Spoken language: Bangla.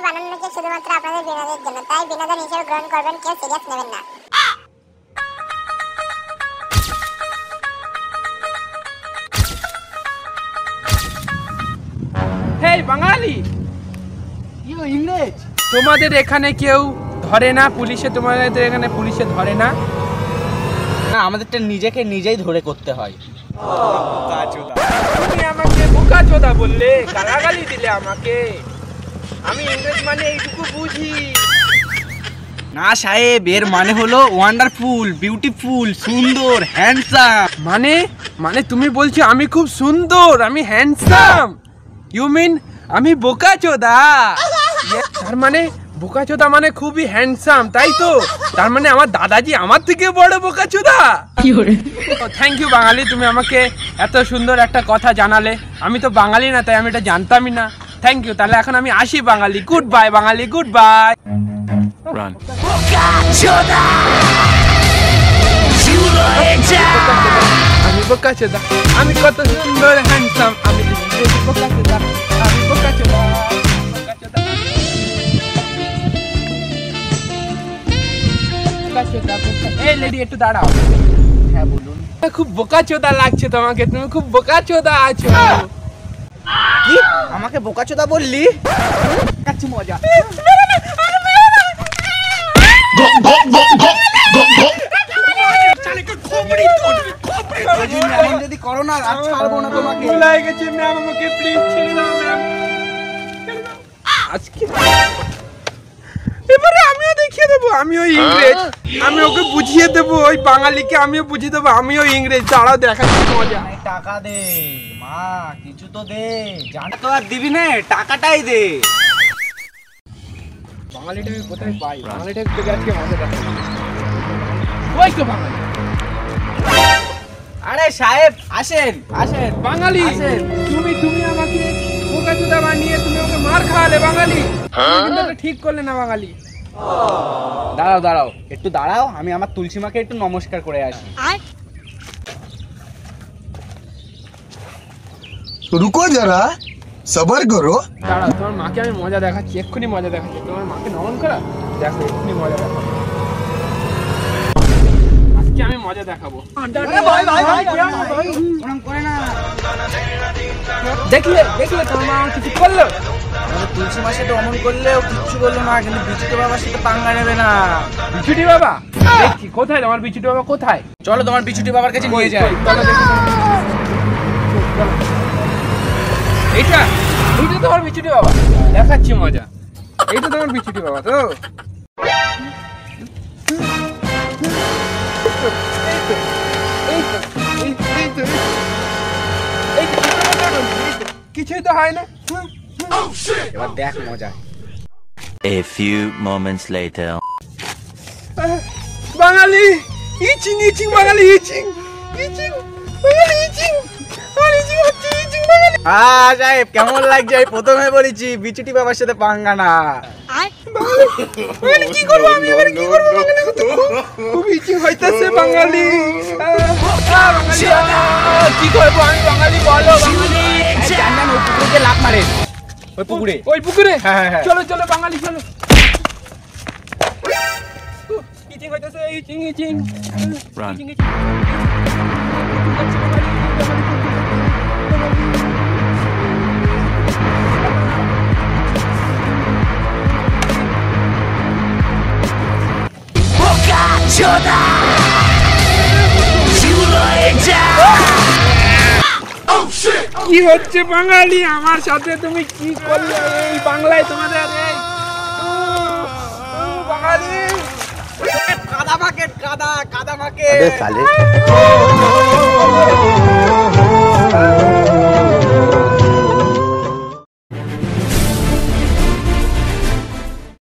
বানানো হয়েছে শুধুমাত্র আপনাদের বিনোদনের জন্য, তাই বিনোদন হিসেবে গ্রহণ করবেন, কেউ সিরিয়াস নেবেন না। হেই বাঙালি, ইংরেজ তোমাদের এখানে কেউ ধরে না পুলিশে? তোমাদের এখানে পুলিশে ধরে না? না, আমাদেরটা নিজেকে নিজেই ধরে করতে হয়। তুমি আমাকে বোকাচোদা বললে, গালাগালি দিলে আমাকে। আমি ইংরেজ মানে এইটুকু বুঝি। না সাহেব, এর মানে হলো ওয়ান্ডারফুল, বিউটিফুল, সুন্দর, হ্যান্ডসাম। মানে মানে তুমি বলছো আমি খুব সুন্দর, আমি হ্যান্ডসাম? ইউ মিন আমি বোকাচোদা? তার মানে বোকাচোদা মানে খুবই হ্যান্ডসাম, তাই তো? তার মানে আমার দাদাজি আমার থেকে বড় বোকাচোদা। থ্যাংক ইউ বাঙালি, তুমি আমাকে এত সুন্দর একটা কথা জানালে। আমি তো বাঙালি না, তাই আমি এটা জানতামই না। Thank you. তাহলে এখন আমি আসি Bangali. Good bye Bangali, good bye. আমি বোকাচোদা, আমি কত সুন্দর হ্যান্ডসাম, আমি বোকাচোদা, আমি বোকাচোদা। এই লেডি একটু দাঁড়াও। হ্যাঁ বলুন। খুব বোকাচোদা লাগছে তোমাকে, তুমি খুব বোকাচোদা আছো। কি আমাকে বোকাচোদা বললি? কাচ্ছি মজা। এমন যদি করো না, আর ছাড়বো না তোমাকে। ভুলে গেছি ম্যাম, আমাকে প্লিজ ছেড়ে দাও ম্যাম। আজকে এবারে আমিও দেখিয়ে দেবো আমিও ইংরেজ। আমি ওকে বুঝিয়ে দেবো, ওই বাঙালিকে আমিও বুঝিয়ে দেবো আমিও ইংরেজ। দাঁড়াও দেখাচ্ছি মজা। টাকা দে মা, কিছু তো দে। জান তো আর দিবি না, টাকাটাই দে। বাঙালিটাকে কোথায় পাই? বাঙালিটাকে তোকে আজকে মজা দেখাবো। ওই তো বাঙালি। আরে সাহেব আসেন আসেন। বাঙালি তুমি আমাকে বোকাচোদা বানিয়ে তুমি ওকে মার খাওয়ালে বাঙালি। কিন্তু এটা ঠিক করলে না বাঙালি। দাঁড়াও দাঁড়াও, একটু দাঁড়াও, আমি আমার তুলসী মাকে একটু নমস্কার করে আসি। रुको जरा सबर करो। দাঁড়াও, তোমার মাকে আমি মজা দেখাচ্ছি, এক্ষুনি মজা দেখাচ্ছি। তোমার মাকে নমন করা, দেখো এক্ষুনি মজা দেখাবো। আজকে আমি মজা দেখাবো। দেখলে দেখলে তোমার মা আমার কিছু করলো? তুলসী মার সাথে অমন করলেও কিচ্ছু বললো না, কিন্তু বিচিত্র বাবার সাথে পাঙ্গা নেবে না। বিছুটি বাবা দেখছি কোথায়? তোমার বিছুটি বাবা কোথায়? চলো তোমার বিচুটি বাবার কাছে নিয়ে যাই। চলো দেখি। এইটা এইটা তোমার বিছুটি বাবা, দেখাচ্ছি মজা। এইটা তোমার বিছুটি বাবা তো? কিছুই তো হয় না। এবার দেখ মজা। A few moments later. বাঙালি ইচিং ইচিং, বাঙালি ইচিং ইচিং, বাঙালি ইচিং, বাঙালি ইচিং হচ্ছে ইচিং বাঙালি। সাহেব কেমন লাগছে? আমি প্রথমে বলেছি বিচুটি বাবার সাথে পাঙ্গা না। বাঙালি কি করবো আমি? এবার কি করবো? বাঙালি খুব ইচিং হইতেছে বাঙালি। কি করবো আমি বাঙালি? বলো বাঙালি। জান ওই পুকুরে লাফ মারে, ওই পুকুরে। ওই পুকুরে? হ্যাঁ, হ্যাঁ। চলো চলো বাঙালি চলো। ইচিং হইতেছে, ইচিং ইচিং। Run. ইচিং, ইচিং। কি হচ্ছে বাঙালি আমার সাথে? তুমি কি করলে এই বাংলায় তোমাদের? বাঙালি কাদা মার্কেট, কাদা কাদা মার্কেট।